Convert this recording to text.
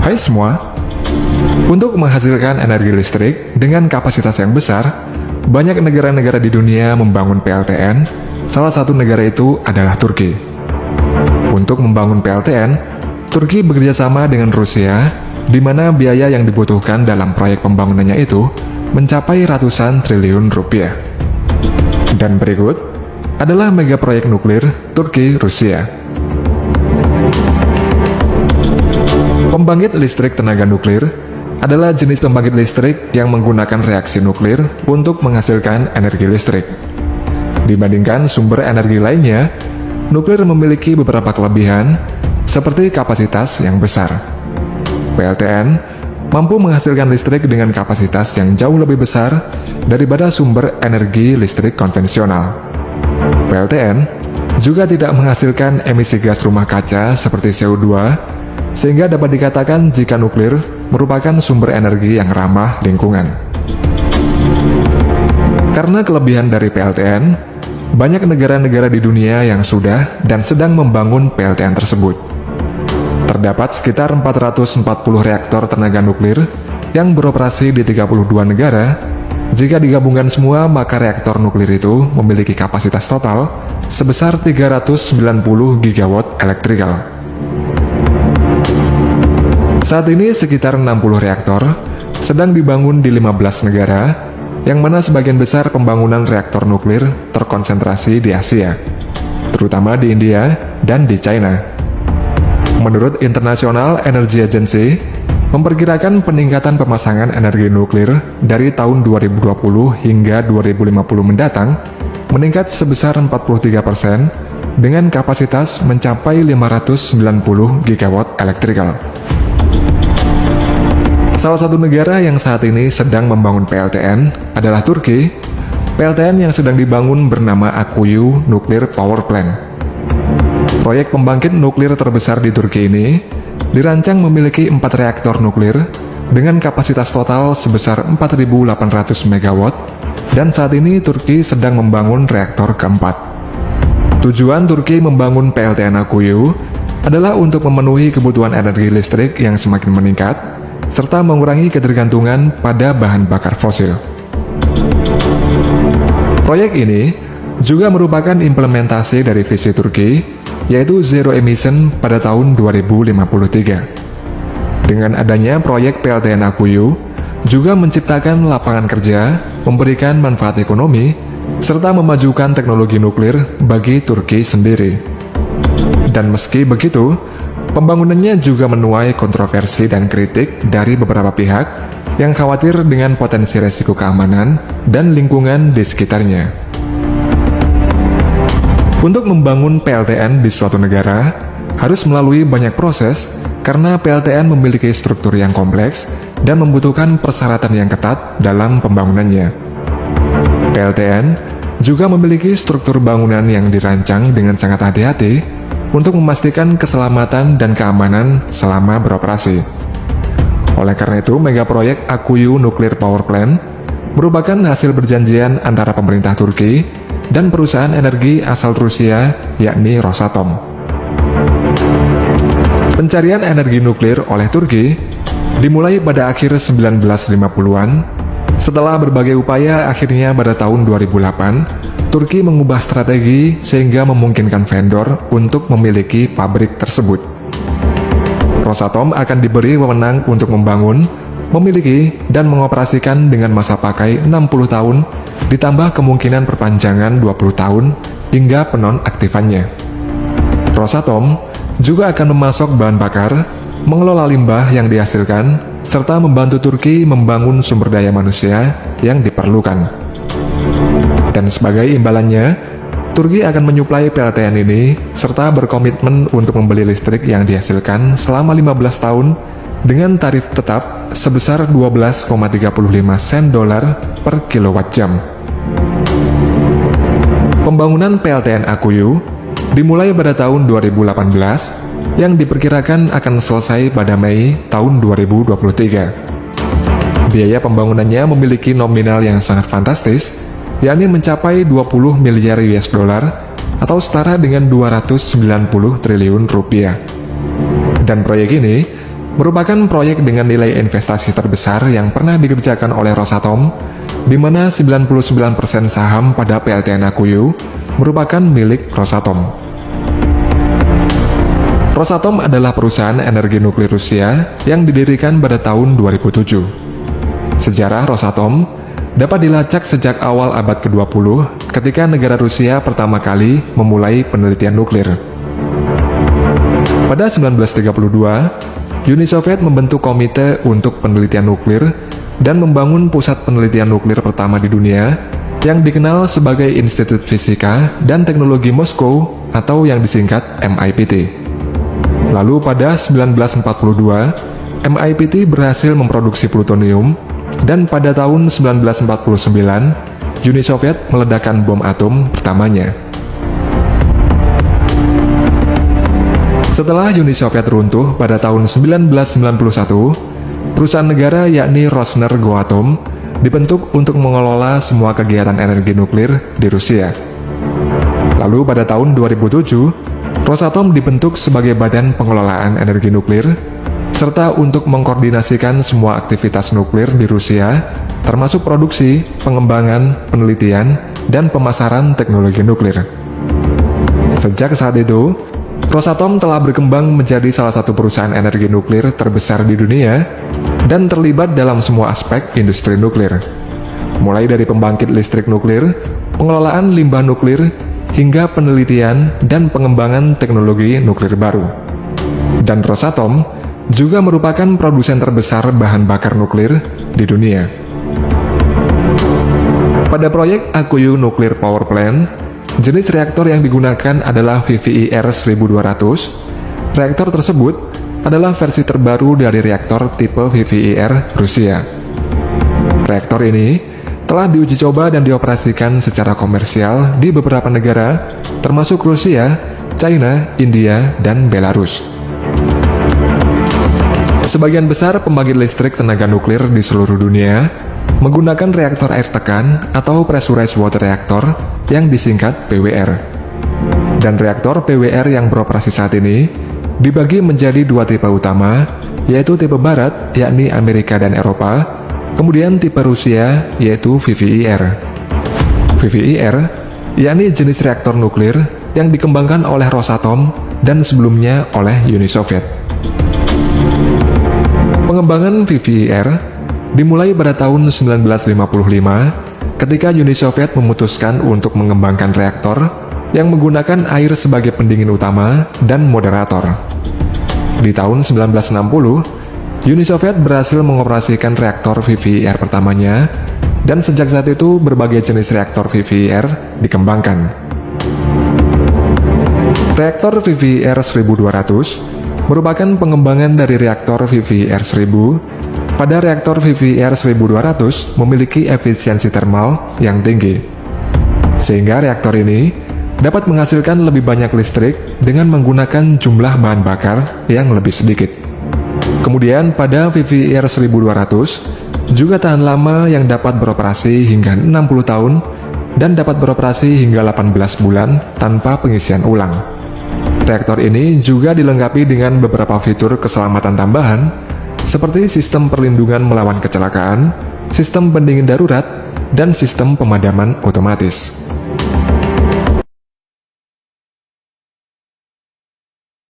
Hai semua, untuk menghasilkan energi listrik dengan kapasitas yang besar, banyak negara-negara di dunia membangun PLTN, salah satu negara itu adalah Turki. Untuk membangun PLTN, Turki bekerja sama dengan Rusia, di mana biaya yang dibutuhkan dalam proyek pembangunannya itu mencapai ratusan triliun rupiah. Dan berikut adalah mega proyek nuklir Turki-Rusia. Pembangkit listrik tenaga nuklir adalah jenis pembangkit listrik yang menggunakan reaksi nuklir untuk menghasilkan energi listrik. Dibandingkan sumber energi lainnya, nuklir memiliki beberapa kelebihan, seperti kapasitas yang besar. PLTN mampu menghasilkan listrik dengan kapasitas yang jauh lebih besar daripada sumber energi listrik konvensional. PLTN juga tidak menghasilkan emisi gas rumah kaca seperti CO2, sehingga dapat dikatakan jika nuklir merupakan sumber energi yang ramah lingkungan. Karena kelebihan dari PLTN, banyak negara-negara di dunia yang sudah dan sedang membangun PLTN tersebut. Terdapat sekitar 440 reaktor tenaga nuklir yang beroperasi di 32 negara. Jika digabungkan semua, maka reaktor nuklir itu memiliki kapasitas total sebesar 390 gigawatt elektrikal. Saat ini sekitar 60 reaktor sedang dibangun di 15 negara, yang mana sebagian besar pembangunan reaktor nuklir terkonsentrasi di Asia, terutama di India dan di China. Menurut International Energy Agency, memperkirakan peningkatan pemasangan energi nuklir dari tahun 2020 hingga 2050 mendatang meningkat sebesar 43% dengan kapasitas mencapai 590 gigawatt elektrikal. Salah satu negara yang saat ini sedang membangun PLTN adalah Turki. PLTN yang sedang dibangun bernama Akkuyu Nuclear Power Plant. Proyek pembangkit nuklir terbesar di Turki ini dirancang memiliki 4 reaktor nuklir dengan kapasitas total sebesar 4.800 MW, dan saat ini Turki sedang membangun reaktor keempat. Tujuan Turki membangun PLTN Akkuyu adalah untuk memenuhi kebutuhan energi listrik yang semakin meningkat, serta mengurangi ketergantungan pada bahan bakar fosil. Proyek ini juga merupakan implementasi dari visi Turki, yaitu Zero Emission pada tahun 2053. Dengan adanya proyek PLTN Akkuyu, juga menciptakan lapangan kerja, memberikan manfaat ekonomi, serta memajukan teknologi nuklir bagi Turki sendiri. Dan meski begitu, pembangunannya juga menuai kontroversi dan kritik dari beberapa pihak yang khawatir dengan potensi resiko keamanan dan lingkungan di sekitarnya. Untuk membangun PLTN di suatu negara, harus melalui banyak proses karena PLTN memiliki struktur yang kompleks dan membutuhkan persyaratan yang ketat dalam pembangunannya. PLTN juga memiliki struktur bangunan yang dirancang dengan sangat hati-hati untuk memastikan keselamatan dan keamanan selama beroperasi. Oleh karena itu, megaproyek Akkuyu Nuclear Power Plant merupakan hasil perjanjian antara pemerintah Turki dan perusahaan energi asal Rusia, yakni Rosatom. Pencarian energi nuklir oleh Turki dimulai pada akhir 1950-an. Setelah berbagai upaya, akhirnya pada tahun 2008, Turki mengubah strategi sehingga memungkinkan vendor untuk memiliki pabrik tersebut. Rosatom akan diberi wewenang untuk membangun, memiliki, dan mengoperasikan dengan masa pakai 60 tahun, ditambah kemungkinan perpanjangan 20 tahun hingga penonaktifannya. Rosatom juga akan memasok bahan bakar, mengelola limbah yang dihasilkan, serta membantu Turki membangun sumber daya manusia yang diperlukan. Dan sebagai imbalannya, Turki akan menyuplai PLTN ini serta berkomitmen untuk membeli listrik yang dihasilkan selama 15 tahun dengan tarif tetap sebesar 12,35 sen dolar per kilowatt jam. Pembangunan PLTN Akkuyu dimulai pada tahun 2018 yang diperkirakan akan selesai pada Mei tahun 2023. Biaya pembangunannya memiliki nominal yang sangat fantastis, yakni mencapai 20 miliar US dollar atau setara dengan 290 triliun rupiah. Dan proyek ini merupakan proyek dengan nilai investasi terbesar yang pernah dikerjakan oleh Rosatom, di mana 99% saham pada PLTN Akuyu merupakan milik Rosatom. Rosatom adalah perusahaan energi nuklir Rusia yang didirikan pada tahun 2007. Sejarah Rosatom dapat dilacak sejak awal abad ke-20 ketika negara Rusia pertama kali memulai penelitian nuklir. Pada 1932, Uni Soviet membentuk komite untuk penelitian nuklir dan membangun pusat penelitian nuklir pertama di dunia yang dikenal sebagai Institut Fisika dan Teknologi Moskow atau yang disingkat MIPT. Lalu pada 1942, MIPT berhasil memproduksi plutonium dan pada tahun 1949, Uni Soviet meledakkan bom atom pertamanya. Setelah Uni Soviet runtuh pada tahun 1991, perusahaan negara yakni Rosneft-Rosatom dibentuk untuk mengelola semua kegiatan energi nuklir di Rusia. Lalu pada tahun 2007, Rosatom dibentuk sebagai badan pengelolaan energi nuklir, serta untuk mengkoordinasikan semua aktivitas nuklir di Rusia, termasuk produksi, pengembangan, penelitian, dan pemasaran teknologi nuklir. Sejak saat itu, Rosatom telah berkembang menjadi salah satu perusahaan energi nuklir terbesar di dunia dan terlibat dalam semua aspek industri nuklir, mulai dari pembangkit listrik nuklir, pengelolaan limbah nuklir, hingga penelitian dan pengembangan teknologi nuklir baru. Dan Rosatom juga merupakan produsen terbesar bahan bakar nuklir di dunia. Pada proyek Akuyu Nuclear Power Plant, jenis reaktor yang digunakan adalah VVIR 1200. Reaktor tersebut adalah versi terbaru dari reaktor tipe VVIR Rusia. Reaktor ini telah diuji coba dan dioperasikan secara komersial di beberapa negara, termasuk Rusia, China, India, dan Belarus. Sebagian besar pembangkit listrik tenaga nuklir di seluruh dunia menggunakan reaktor air tekan atau pressurized water reactor yang disingkat PWR. Dan reaktor PWR yang beroperasi saat ini dibagi menjadi dua tipe utama, yaitu tipe barat yakni Amerika dan Eropa, kemudian tipe Rusia yaitu VVIR. VVIR yakni jenis reaktor nuklir yang dikembangkan oleh Rosatom dan sebelumnya oleh Uni Soviet. Pengembangan VVIR dimulai pada tahun 1955 ketika Uni Soviet memutuskan untuk mengembangkan reaktor yang menggunakan air sebagai pendingin utama dan moderator. Di tahun 1960, Uni Soviet berhasil mengoperasikan reaktor VVIR pertamanya, dan sejak saat itu berbagai jenis reaktor VVIR dikembangkan. Reaktor VVIR 1200 merupakan pengembangan dari reaktor VVIR 1000. Pada reaktor VVIR 1200 memiliki efisiensi termal yang tinggi, sehingga reaktor ini dapat menghasilkan lebih banyak listrik dengan menggunakan jumlah bahan bakar yang lebih sedikit. Kemudian pada VVIR 1200 juga tahan lama yang dapat beroperasi hingga 60 tahun dan dapat beroperasi hingga 18 bulan tanpa pengisian ulang. Reaktor ini juga dilengkapi dengan beberapa fitur keselamatan tambahan seperti sistem perlindungan melawan kecelakaan, sistem pendingin darurat, dan sistem pemadaman otomatis.